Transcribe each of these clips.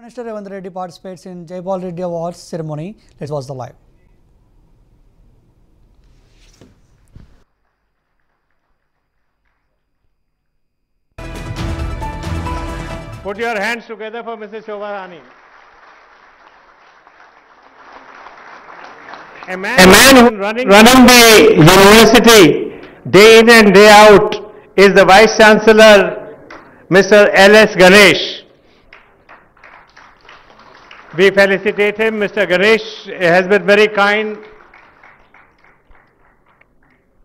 Minister Revanth Reddy participates in Jaipal Reddy Awards ceremony. Let's watch the live. Put your hands together for Mrs. Shobha Rani. A man running the university day in and day out is the Vice Chancellor, Mr. L.S. Ganesh. We felicitate him. Mr. Ganesh has been very kind,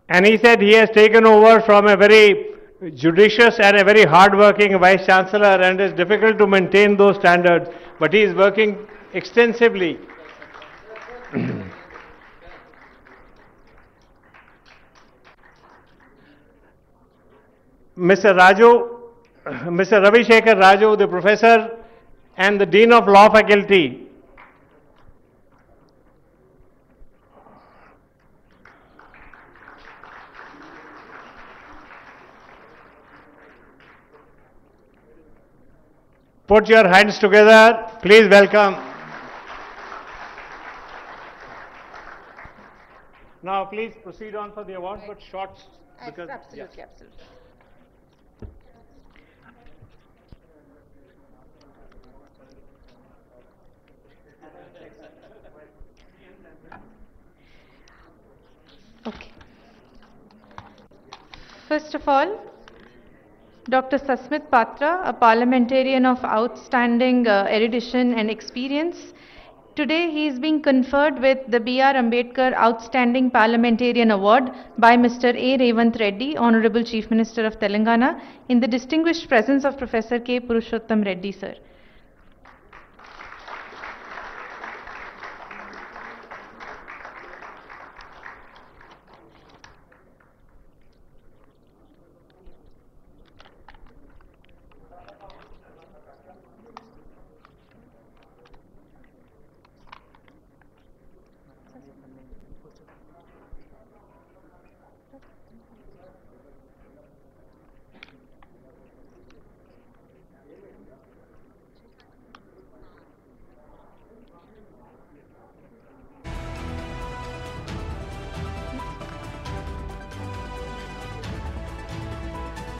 and he said he has taken over from a very judicious and a very hard-working Vice Chancellor, and it's difficult to maintain those standards, but he is working extensively. Mr. Ravi Shekhar Raju, the Professor and the Dean of Law Faculty, put your hands together. Please welcome. Now, please proceed on for the awards, but short. Because, absolutely, absolutely. Okay. First of all, Dr. Sasmit Patra, a parliamentarian of outstanding erudition and experience. Today he is being conferred with the B.R. Ambedkar Outstanding Parliamentarian Award by Mr. A. Revanth Reddy, Honorable Chief Minister of Telangana, in the distinguished presence of Professor K. Purushottam Reddy, sir.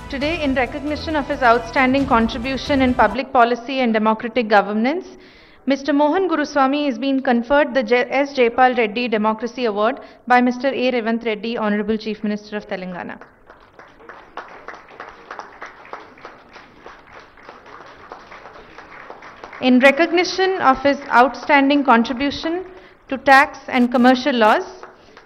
Today, in recognition of his outstanding contribution in public policy and democratic governance, Mr. Mohan Guruswamy is being conferred the S. Jaipal Reddy Democracy Award by Mr. A. Revanth Reddy, Honorable Chief Minister of Telangana. In recognition of his outstanding contribution to tax and commercial laws,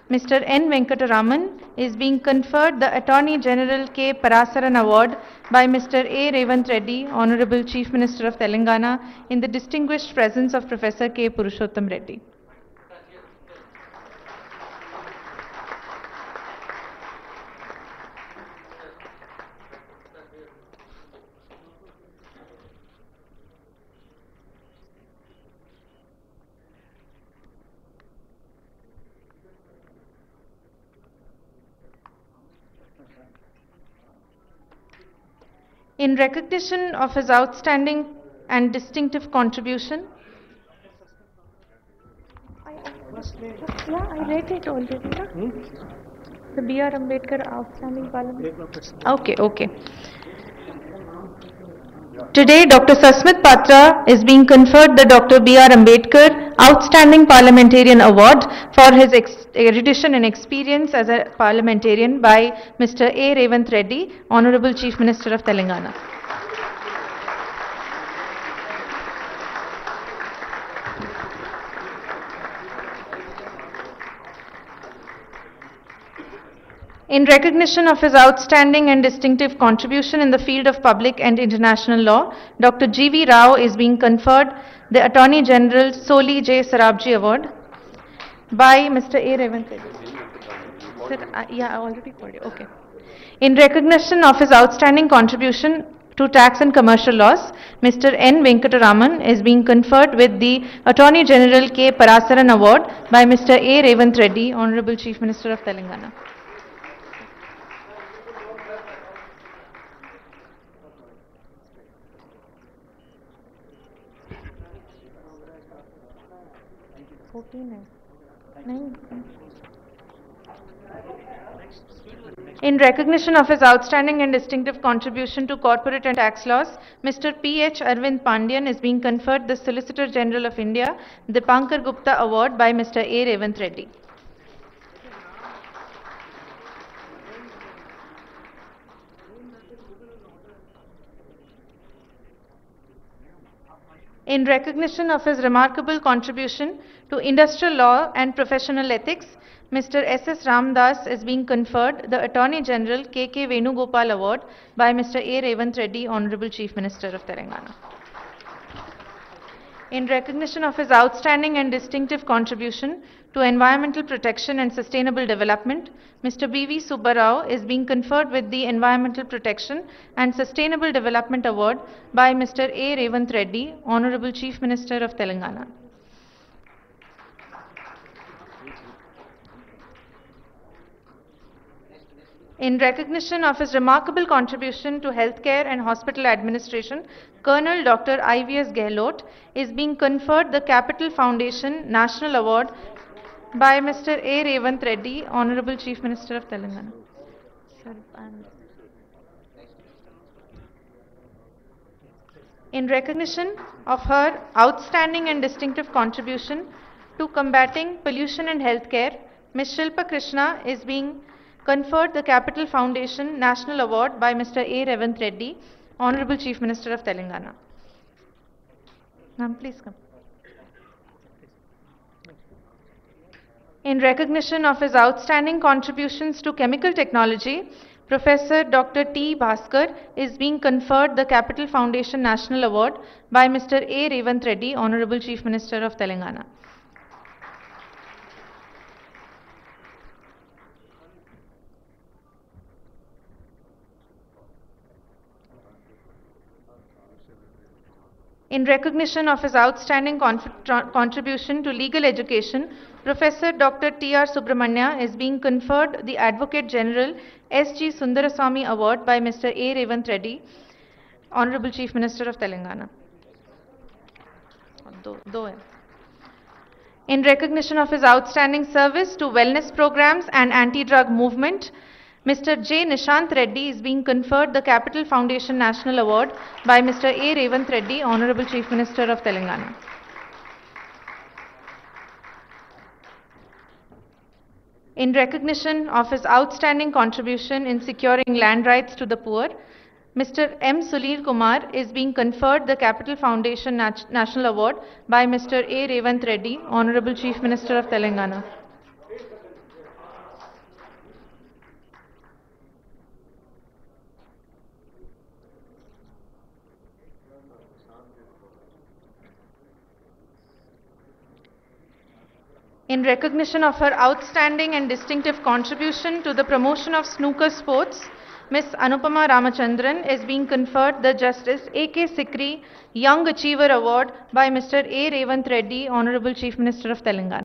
Mr. N. Venkataraman is being conferred the Attorney General K. Parasaran Award by Mr. A. Revanth Reddy, Honorable Chief Minister of Telangana, in the distinguished presence of Professor K. Purushottam Reddy. In recognition of his outstanding and distinctive contribution, I read it already. The B.R. Ambedkar Outstanding Parliament. Okay. Today, Dr. Sasmit Patra is being conferred the Dr. B.R. Ambedkar Outstanding Parliamentarian Award for his erudition and experience as a parliamentarian by Mr. A. Revanth Reddy, Honorable Chief Minister of Telangana. In recognition of his outstanding and distinctive contribution in the field of public and international law, Dr. G.V. Rao is being conferred the Attorney General Soli J. Sarabji Award by Mr. A. Revanth Reddy. Sir, I already called you. Okay. In recognition of his outstanding contribution to tax and commercial laws, Mr. N. Venkataraman is being conferred with the Attorney General K. Parasaran Award by Mr. A. Revanth Reddy, Honorable Chief Minister of Telangana. 14 है नहीं. In recognition of his outstanding and distinctive contribution to corporate and tax laws, Mr. P.H. Arvind Pandian is being conferred the Solicitor General of India, Dipankar Gupta Award by Mr. A. Revanth Reddy. In recognition of his remarkable contribution to industrial law and professional ethics, Mr. S.S. Ramdas is being conferred the Attorney General K.K. Venugopal Award by Mr. A. Revanth Reddy, Honorable Chief Minister of Telangana. In recognition of his outstanding and distinctive contribution to environmental protection and sustainable development, Mr. B.V. Subba Rao is being conferred with the Environmental Protection and Sustainable Development Award by Mr. A. Revanth Reddy, Honorable Chief Minister of Telangana. In recognition of his remarkable contribution to healthcare and hospital administration, Colonel Dr. I.V.S. Gehlot is being conferred the Capital Foundation National Award by Mr. A. Revanth Reddy, Honorable Chief Minister of Telangana. In recognition of her outstanding and distinctive contribution to combating pollution and healthcare, Ms. Shilpa Krishna is being conferred the Capital Foundation National Award by Mr. A. Revanth Reddy, Honorable Chief Minister of Telangana. Ma'am, please come. In recognition of his outstanding contributions to chemical technology, Professor Dr. T. Bhaskar is being conferred the Capital Foundation National Award by Mr. A. Revanth Reddy, Honorable Chief Minister of Telangana. In recognition of his outstanding contribution to legal education, Professor Dr. T.R. Subramanya is being conferred the Advocate General S.G. Sundaraswamy Award by Mr. A. Revanth Reddy, Honorable Chief Minister of Telangana. In recognition of his outstanding service to wellness programs and anti-drug movement, Mr. J. Nishant Reddy is being conferred the Capital Foundation National Award by Mr. A. Revanth Reddy, Honorable Chief Minister of Telangana. In recognition of his outstanding contribution in securing land rights to the poor, Mr. M. Sulil Kumar is being conferred the Capital Foundation National Award by Mr. A. Revanth Reddy, Honorable Chief Minister of Telangana. In recognition of her outstanding and distinctive contribution to the promotion of snooker sports, Ms. Anupama Ramachandran is being conferred the Justice A.K. Sikri Young Achiever Award by Mr. A. Revanth Reddy, Honorable Chief Minister of Telangana.